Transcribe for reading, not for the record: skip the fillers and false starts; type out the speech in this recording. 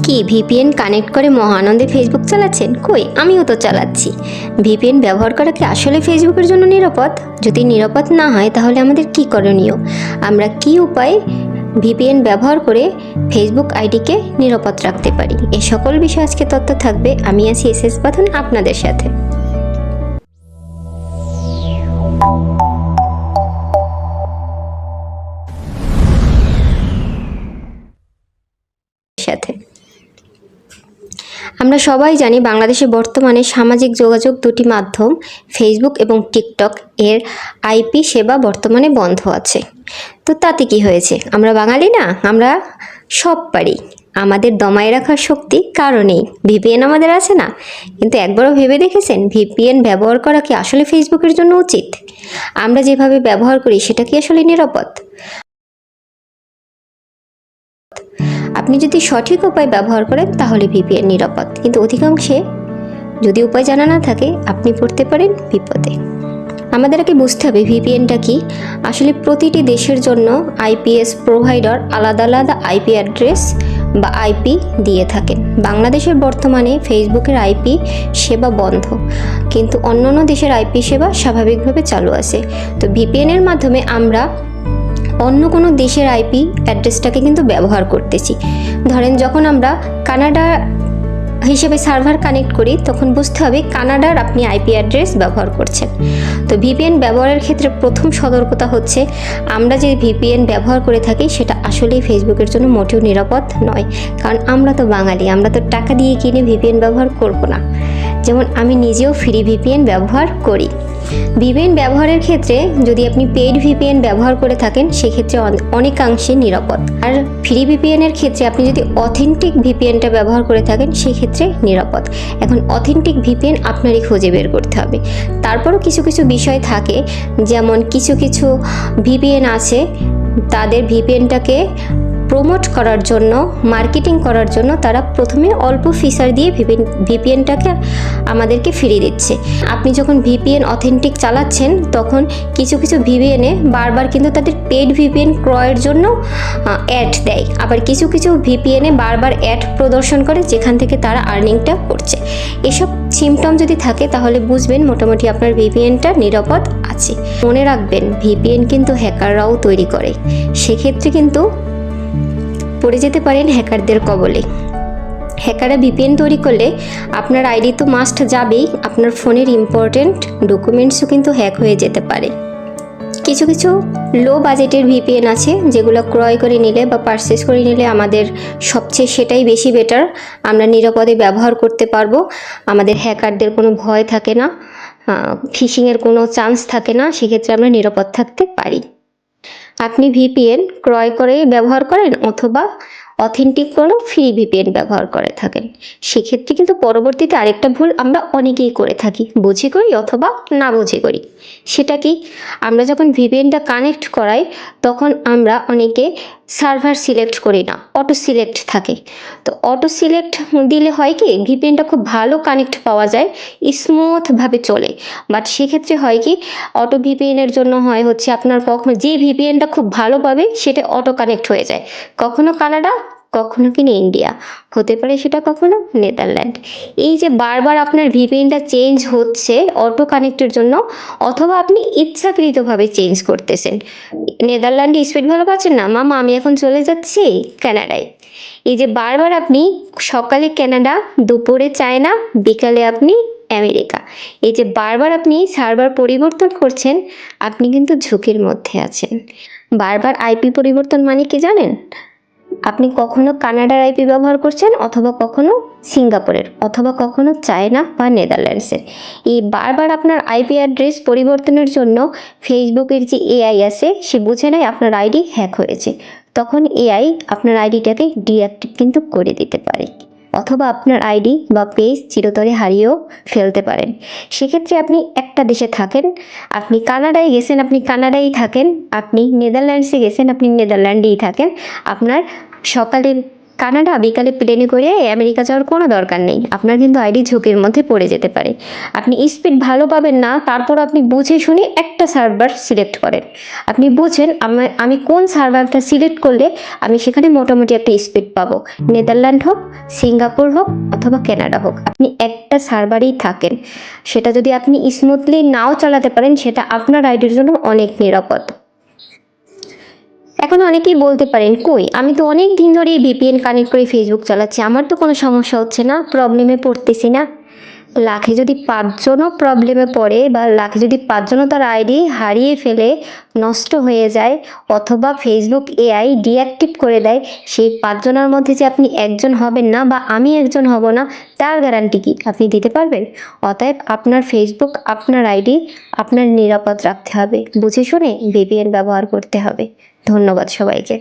কি VPN connect করে মহানন্দে Facebook চালাচ্ছেন? কই, আমিও তো চালাচ্ছি। ভিপিএন ব্যবহার করা কি আসলে ফেসবুকের জন্য নিরাপদ? যদি নিরাপদ না হয় তাহলে আমাদের কি করণীয়? আমরা কি উপায়ে ভিপিএন ব্যবহার করে ফেসবুক আইডিকে নিরাপদ রাখতে পারি? এই সকল বিষয়ে আজকে তথ্য থাকবে। আমি আছি এসএস বাঁধন আপনাদের সাথে। আমরা সবাই জানি বাংলাদেশে বর্তমানে সামাজিক যোগাযোগ দুটি মাধ্যম ফেসবুক এবং টিকটক এর আইপি সেবা বর্তমানে বন্ধ আছে। তো তাতে কি হয়েছে? আমরা বাঙালি না, আমরা সব পারি। আমাদের দমায় রাখার শক্তি কারণেই ভিপিএন আমাদের আছে না। কিন্তু একবারও ভেবে দেখেছেন ভিপিএন ব্যবহার করা কি আসলে ফেসবুকের জন্য উচিত? আমরা যেভাবে ব্যবহার করি সেটা কি আসলে নিরাপদ? আপনি যদি সঠিক উপায় ব্যবহার করেন তাহলে ভিপিএন নিরাপদ, কিন্তু অধিকাংশে যদি উপায় জানা না থাকে আপনি পড়তে পারেন বিপদে। আমাদের আগে বুঝতে হবে ভিপিএনটা কি। আসলে প্রতিটি দেশের জন্য আইপিএস প্রোভাইডার আলাদা আলাদা আইপি অ্যাড্রেস বা আইপি দিয়ে থাকেন। বাংলাদেশের বর্তমানে ফেসবুকের আইপি সেবা বন্ধ, কিন্তু অন্যান্য দেশের আইপি সেবা স্বাভাবিকভাবে চালু আছে। তো ভিপিএনের মাধ্যমে আমরা অন্য কোনো দেশের আইপি অ্যাড্রেসটাকে কিন্তু ব্যবহার করতেছি। ধরেন যখন আমরা কানাডা হিসেবে সার্ভার কানেক্ট করি তখন বুঝতে হবে কানাডার আপনি আইপি অ্যাড্রেস ব্যবহার করছেন। তো ভিপিএন ব্যবহারের ক্ষেত্রে প্রথম সতর্কতা হচ্ছে আমরা যে ভিপিএন ব্যবহার করে থাকি সেটা আসলেই ফেসবুকের জন্য মোটেও নিরাপদ নয়। কারণ আমরা তো বাঙালি, আমরা তো টাকা দিয়ে কিনে ভিপিএন ব্যবহার করব না। যেমন আমি নিজেও ফ্রি ভিপিএন ব্যবহার করি। ভিপিএন ব্যবহারের ক্ষেত্রে যদি আপনি পেইড ভিপিএন ব্যবহার করে থাকেন সেক্ষেত্রে অনেকাংশে নিরাপদ। আর ফ্রি ভিপিএনের ক্ষেত্রে আপনি যদি অথেন্টিক ভিপিএনটা ব্যবহার করে থাকেন সেক্ষেত্রে নিরাপদ। এখন অথেন্টিক ভিপিএন আপনারই খুঁজে বের করতে হবে। তারপরও কিছু কিছু বিষয় থাকে, যেমন কিছু কিছু ভিপিএন আছে তাদের ভিপিএনটাকে প্রমোট করার জন্য, মার্কেটিং করার জন্য তারা প্রথমে অল্প ফিচার দিয়ে ভিপিএনটাকে আমাদেরকে ফিরিয়ে দিচ্ছে। আপনি যখন ভিপিএন অথেন্টিক চালাচ্ছেন তখন কিছু কিছু ভিপিএনে বারবার কিন্তু তাদের পেড ভিপিএন ক্রয়ের জন্য অ্যাড দেয়, আবার কিছু কিছু ভিপিএনে বারবার অ্যাড প্রদর্শন করে যেখান থেকে তারা আর্নিংটা করছে। এসব সিমটম যদি থাকে তাহলে বুঝবেন মোটামুটি আপনার ভিপিএনটা নিরাপদ আছে। মনে রাখবেন ভিপিএন কিন্তু হ্যাকাররাও তৈরি করে, সেক্ষেত্রে কিন্তু পড়ে যেতে পারেন হ্যাকারদের কবলে। হ্যাকাররা ভিপিএন তৈরি করলে আপনার আইডি তো মাস্ট যাবেই, আপনার ফোনের ইম্পর্টেন্ট ডকুমেন্টসও কিন্তু হ্যাক হয়ে যেতে পারে। কিছু কিছু লো বাজেটের ভিপিএন আছে যেগুলো ক্রয় করে নিলে বা পারচেস করে নিলে আমাদের সবচেয়ে সেটাই বেশি বেটার। আমরা নিরাপদে ব্যবহার করতে পারবো, আমাদের হ্যাকারদের কোনো ভয় থাকে না, ফিশিংয়ের কোনো চান্স থাকে না, সেক্ষেত্রে আমরা নিরাপদ থাকতে পারি। আপনি ভিপিএন ক্রয় করে ব্যবহার করেন অথবা অথেন্টিক কোনো ফ্রি ভিপিএন ব্যবহার করে থাকেন, সেক্ষেত্রে কিন্তু পরবর্তীতে আরেকটা ভুল আমরা অনেকেই করে থাকি, বুঝে করি অথবা না বুঝে করি। সেটা কি, আমরা যখন ভিপিএনটা কানেক্ট করাই তখন আমরা অনেকে সার্ভার সিলেক্ট করি না, অটো সিলেক্ট থাকে। তো অটো সিলেক্ট দিলে হয় কি ভিপিএনটা খুব ভালো কানেক্ট পাওয়া যায়, স্মুথভাবে চলে। বাট সেক্ষেত্রে হয় কি অটো ভিপিএনের জন্য হয় হচ্ছে আপনার কখনো যে ভিপিএনটা খুব ভালো পাবে সেটা অটো কানেক্ট হয়ে যায়, কখনো কানাডা কখনো কিনা ইন্ডিয়া, হতে পারে সেটা কখনো নেদারল্যান্ড। এই যে বারবার আপনার ভিপিএনটা চেঞ্জ হচ্ছে অটো কানেক্টের জন্য, অথবা আপনি ইচ্ছাকৃতভাবে চেঞ্জ করতেছেন। নেদারল্যান্ডে স্পিড ভালো পাচ্ছেন না, মামা আমি এখন চলে যাচ্ছি কানাডায়। এই যে বারবার আপনি সকালে কানাডা, দুপুরে চায়না, বিকালে আপনি আমেরিকা, এই যে বারবার আপনি সার্ভার পরিবর্তন করছেন, আপনি কিন্তু ঝুঁকির মধ্যে আছেন। বারবার আইপি পরিবর্তন মানে কি জানেন? আপনি কখনো কানাডার আইপি ব্যবহার করছেন, অথবা কখনো সিঙ্গাপুরের, অথবা কখনো চায়না বা নেদারল্যান্ডসের। এই বারবার আপনার আইপি অ্যাড্রেস পরিবর্তনের জন্য ফেসবুকের যে এআই আছে সে বুঝে নেয় আপনার আইডি হ্যাক হয়েছে, তখন এআই আপনার আইডিটাকে ডিঅ্যাক্টিভ কিন্তু করে দিতে পারে, অথবা আপনার আইডি বা পেজ চিরতরে হারিয়েও ফেলতে পারেন। সেক্ষেত্রে আপনি একটা দেশে থাকেন, আপনি কানাডায় গেছেন আপনি কানাডায় থাকেন, আপনি নেদারল্যান্ডসে গেছেন আপনি নেদারল্যান্ডেই থাকেন, আপনার সকালে কানাডা বিকালে প্লেনে করে আমেরিকা যাওয়ার কোনো দরকার নেই। আপনার কিন্তু আইডি ঝুঁকির মধ্যে পড়ে যেতে পারে। আপনি স্পিড ভালো পাবেন না, তারপর আপনি বুঝে শুনে একটা সার্ভার সিলেক্ট করেন। আপনি বুঝেন আমি কোন সার্ভারটা সিলেক্ট করলে আমি সেখানে মোটামুটি একটা স্পিড পাবো। নেদারল্যান্ড হোক, সিঙ্গাপুর হোক অথবা কানাডা হোক, আপনি একটা সার্ভারেই থাকেন। সেটা যদি আপনি স্মুথলি নাও চালাতে পারেন, সেটা আপনার আইডির জন্য অনেক নিরাপদ। এখন অনেকেই বলতে পারেন, কই আমি তো অনেক দিন ধরেই ভিপিএন কানেক্ট করে ফেসবুক চালাচ্ছি, আমার তো কোনো সমস্যা হচ্ছে না, প্রবলেমে পড়তেছি না। লাখে যদি 5জনও প্রবলেমে পড়ে বা লাখে যদি 5জনও তার আইডি হারিয়ে ফেলে, নষ্ট হয়ে যায় অথবা ফেসবুক এআই ডিঅ্যাক্টিভ করে দেয়, সেই 5জনের মধ্যে যে আপনি একজন হবেন না বা আমি একজন হব না, তার গ্যারান্টি কি আপনি দিতে পারবেন? অতএব আপনার ফেসবুক, আপনার আইডি আপনার নিরাপদ রাখতে হবে, বুঝে শুনে ভিপিএন ব্যবহার করতে হবে। ধন্যবাদ সবাইকে।